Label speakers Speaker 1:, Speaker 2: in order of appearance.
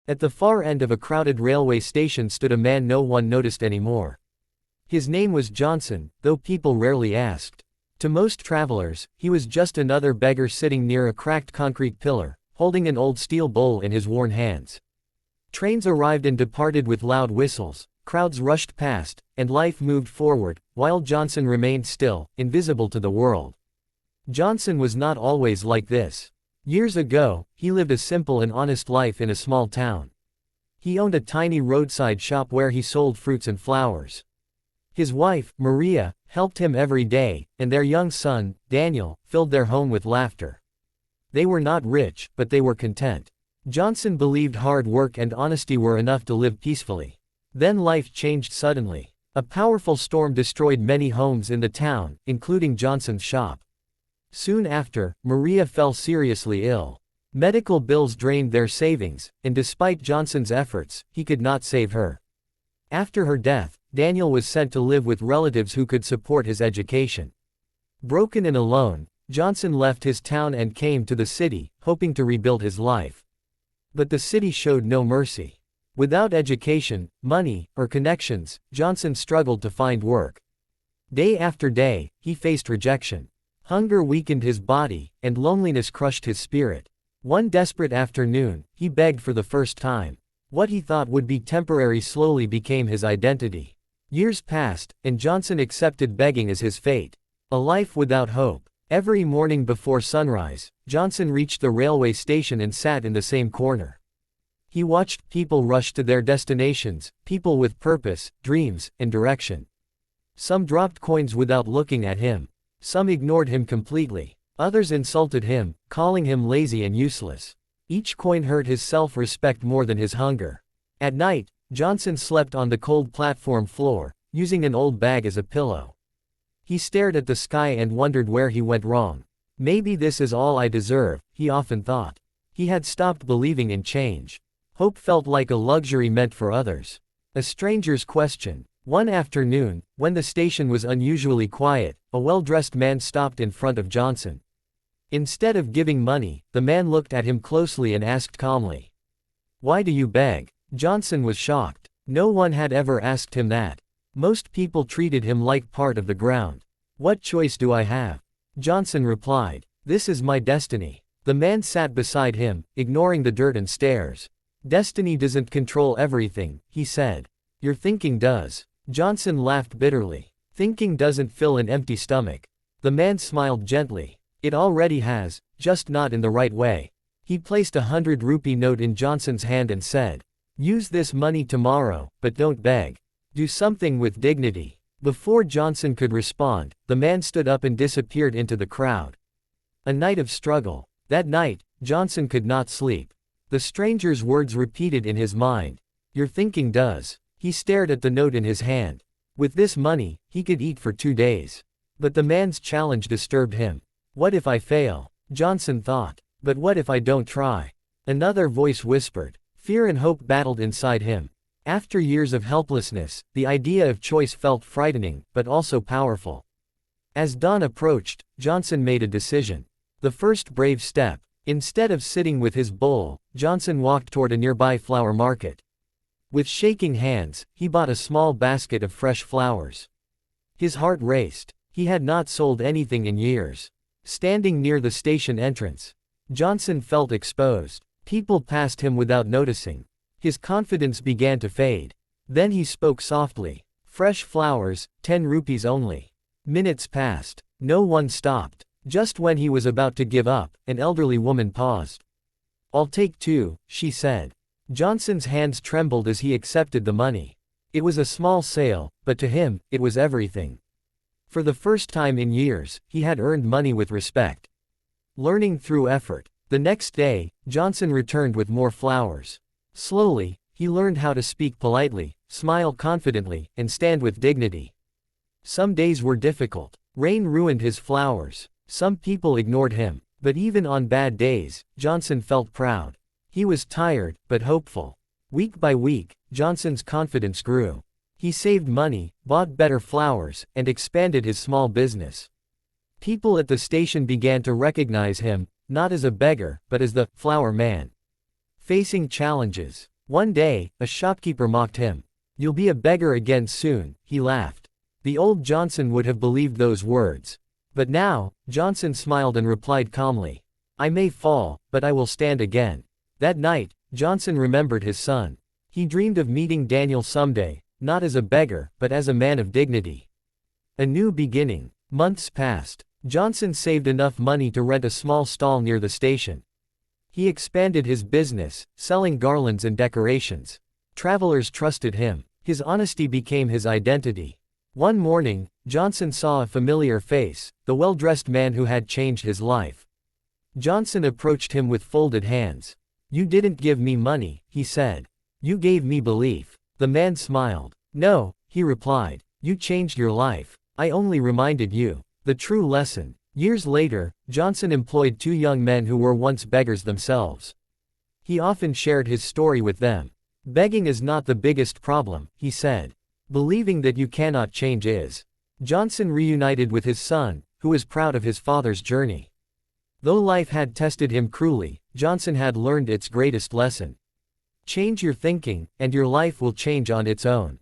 Speaker 1: At the far end of a crowded railway station stood a man no one noticed anymore. His name was Johnson, though people rarely asked. To most travelers, he was just another beggar sitting near a cracked concrete pillar, holding an old steel bowl in his worn hands. Trains arrived and departed with loud whistles, crowds rushed past, and life moved forward, while Johnson remained still, invisible to the world. Johnson was not always like this. Years ago, he lived a simple and honest life in a small town. He owned a tiny roadside shop where he sold fruits and flowers. His wife, Maria, helped him every day, and their young son, Daniel, filled their home with laughter. They were not rich, but they were content. Johnson believed hard work and honesty were enough to live peacefully. Then life changed suddenly. A powerful storm destroyed many homes in the town, including Johnson's shop. Soon after, Maria fell seriously ill. Medical bills drained their savings, and despite Johnson's efforts, he could not save her. After her death, Daniel was sent to live with relatives who could support his education. Broken and alone, Johnson left his town and came to the city, hoping to rebuild his life. But the city showed no mercy. Without education, money, or connections, Johnson struggled to find work. Day after day, he faced rejection. Hunger weakened his body, and loneliness crushed his spirit. One desperate afternoon, he begged for the first time. What he thought would be temporary slowly became his identity. Years passed, and Johnson accepted begging as his fate. A life without hope. Every morning before sunrise, Johnson reached the railway station and sat in the same corner. He watched people rush to their destinations, people with purpose, dreams, and direction. Some dropped coins without looking at him. Some ignored him completely. Others insulted him, calling him lazy and useless. Each coin hurt his self-respect more than his hunger. At night, Johnson slept on the cold platform floor, using an old bag as a pillow. He stared at the sky and wondered where he went wrong. Maybe this is all I deserve, he often thought. He had stopped believing in change. Hope felt like a luxury meant for others. A stranger's question. One afternoon, when the station was unusually quiet, a well-dressed man stopped in front of Johnson. Instead of giving money, the man looked at him closely and asked calmly, "Why do you beg?" Johnson was shocked. No one had ever asked him that. Most people treated him like part of the ground. "What choice do I have?" Johnson replied, "This is my destiny." The man sat beside him, ignoring the dirt and stares. "Destiny doesn't control everything," he said. "Your thinking does." Johnson laughed bitterly. "Thinking doesn't fill an empty stomach." The man smiled gently. "It already has, just not in the right way." He placed a 100-rupee note in Johnson's hand and said, "Use this money tomorrow, but don't beg. Do something with dignity." Before Johnson could respond, the man stood up and disappeared into the crowd. A night of struggle. That night, Johnson could not sleep. The stranger's words repeated in his mind. "Your thinking does." He stared at the note in his hand. With this money, he could eat for 2 days. But the man's challenge disturbed him. "What if I fail?" Johnson thought. "But what if I don't try?" Another voice whispered. Fear and hope battled inside him. After years of helplessness, the idea of choice felt frightening, but also powerful. As dawn approached, Johnson made a decision. The first brave step. Instead of sitting with his bowl, Johnson walked toward a nearby flower market. With shaking hands, he bought a small basket of fresh flowers. His heart raced. He had not sold anything in years. Standing near the station entrance, Johnson felt exposed. People passed him without noticing. His confidence began to fade. Then he spoke softly. "Fresh flowers, 10 rupees only." Minutes passed. No one stopped. Just when he was about to give up, an elderly woman paused. "I'll take 2, she said. Johnson's hands trembled as he accepted the money. It was a small sale, but to him, it was everything. For the first time in years, he had earned money with respect. Learning through effort. The next day, Johnson returned with more flowers. Slowly, he learned how to speak politely, smile confidently, and stand with dignity. Some days were difficult. Rain ruined his flowers. Some people ignored him. But even on bad days, Johnson felt proud. He was tired, but hopeful. Week by week, Johnson's confidence grew. He saved money, bought better flowers, and expanded his small business. People at the station began to recognize him, not as a beggar, but as the flower man. Facing challenges. One day, a shopkeeper mocked him. "You'll be a beggar again soon," he laughed. The old Johnson would have believed those words. But now, Johnson smiled and replied calmly, "I may fall, but I will stand again." That night, Johnson remembered his son. He dreamed of meeting Daniel someday, not as a beggar, but as a man of dignity. A new beginning. Months passed. Johnson saved enough money to rent a small stall near the station. He expanded his business, selling garlands and decorations. Travelers trusted him. His honesty became his identity. One morning, Johnson saw a familiar face, the well-dressed man who had changed his life. Johnson approached him with folded hands. "You didn't give me money," he said. "You gave me belief." The man smiled. "No," he replied. "You changed your life. I only reminded you the true lesson." Years later, Johnson employed two young men who were once beggars themselves. He often shared his story with them. "Begging is not the biggest problem," he said. "Believing that you cannot change is." Johnson reunited with his son, who was proud of his father's journey. Though life had tested him cruelly, Johnson had learned its greatest lesson. Change your thinking, and your life will change on its own.